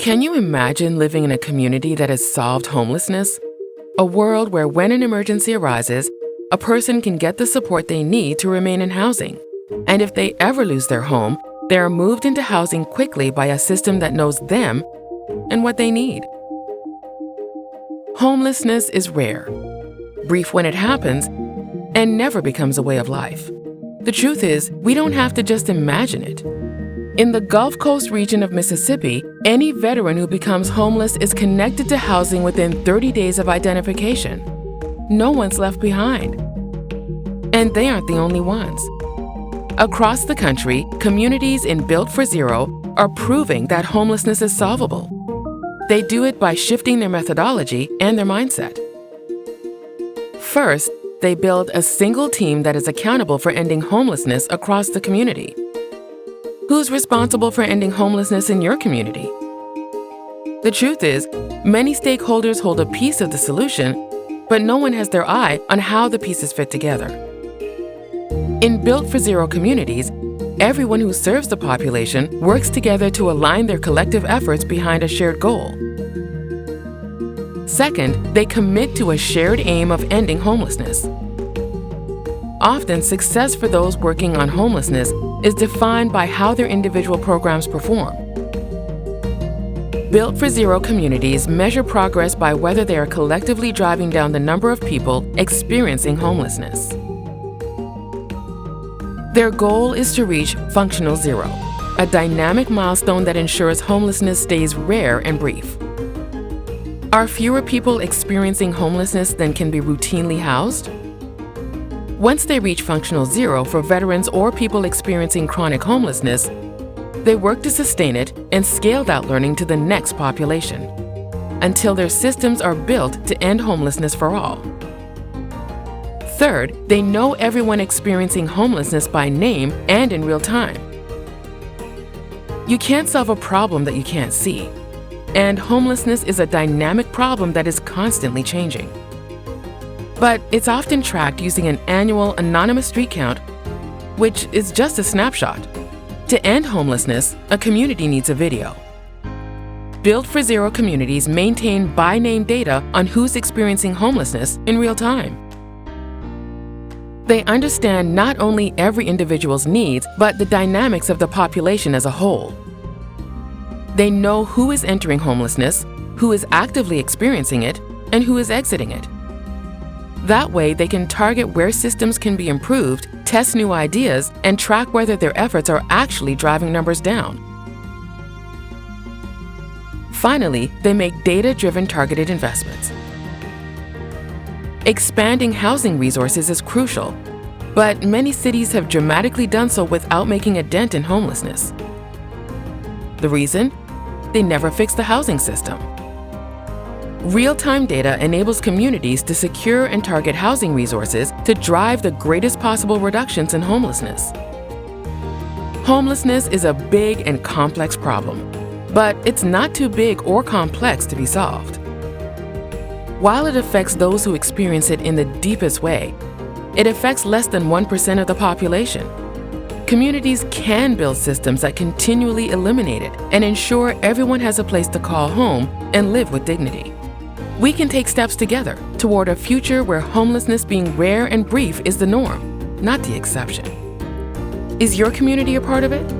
Can you imagine living in a community that has solved homelessness? A world where when an emergency arises, a person can get the support they need to remain in housing. And if they ever lose their home, they are moved into housing quickly by a system that knows them and what they need. Homelessness is rare, brief when it happens, and never becomes a way of life. The truth is, we don't have to just imagine it. In the Gulf Coast region of Mississippi, any veteran who becomes homeless is connected to housing within 30 days of identification. No one's left behind. And they aren't the only ones. Across the country, communities in Built for Zero are proving that homelessness is solvable. They do it by shifting their methodology and their mindset. First, they build a single team that is accountable for ending homelessness across the community. Who's responsible for ending homelessness in your community? The truth is, many stakeholders hold a piece of the solution, but no one has their eye on how the pieces fit together. In Built for Zero communities, everyone who serves the population works together to align their collective efforts behind a shared goal. Second, they commit to a shared aim of ending homelessness. Often, success for those working on homelessness is defined by how their individual programs perform. Built for Zero communities measure progress by whether they are collectively driving down the number of people experiencing homelessness. Their goal is to reach functional zero, a dynamic milestone that ensures homelessness stays rare and brief. Are fewer people experiencing homelessness than can be routinely housed? Once they reach functional zero for veterans or people experiencing chronic homelessness, they work to sustain it and scale that learning to the next population, until their systems are built to end homelessness for all. Third, they know everyone experiencing homelessness by name and in real time. You can't solve a problem that you can't see, and homelessness is a dynamic problem that is constantly changing. But it's often tracked using an annual anonymous street count, which is just a snapshot. To end homelessness, a community needs a video. Built for Zero communities maintain by-name data on who's experiencing homelessness in real time. They understand not only every individual's needs, but the dynamics of the population as a whole. They know who is entering homelessness, who is actively experiencing it, and who is exiting it. That way, they can target where systems can be improved, test new ideas, and track whether their efforts are actually driving numbers down. Finally, they make data-driven targeted investments. Expanding housing resources is crucial, but many cities have dramatically done so without making a dent in homelessness. The reason? They never fix the housing system. Real-time data enables communities to secure and target housing resources to drive the greatest possible reductions in homelessness. Homelessness is a big and complex problem, but it's not too big or complex to be solved. While it affects those who experience it in the deepest way, it affects less than 1% of the population. Communities can build systems that continually eliminate it and ensure everyone has a place to call home and live with dignity. We can take steps together toward a future where homelessness being rare and brief is the norm, not the exception. Is your community a part of it?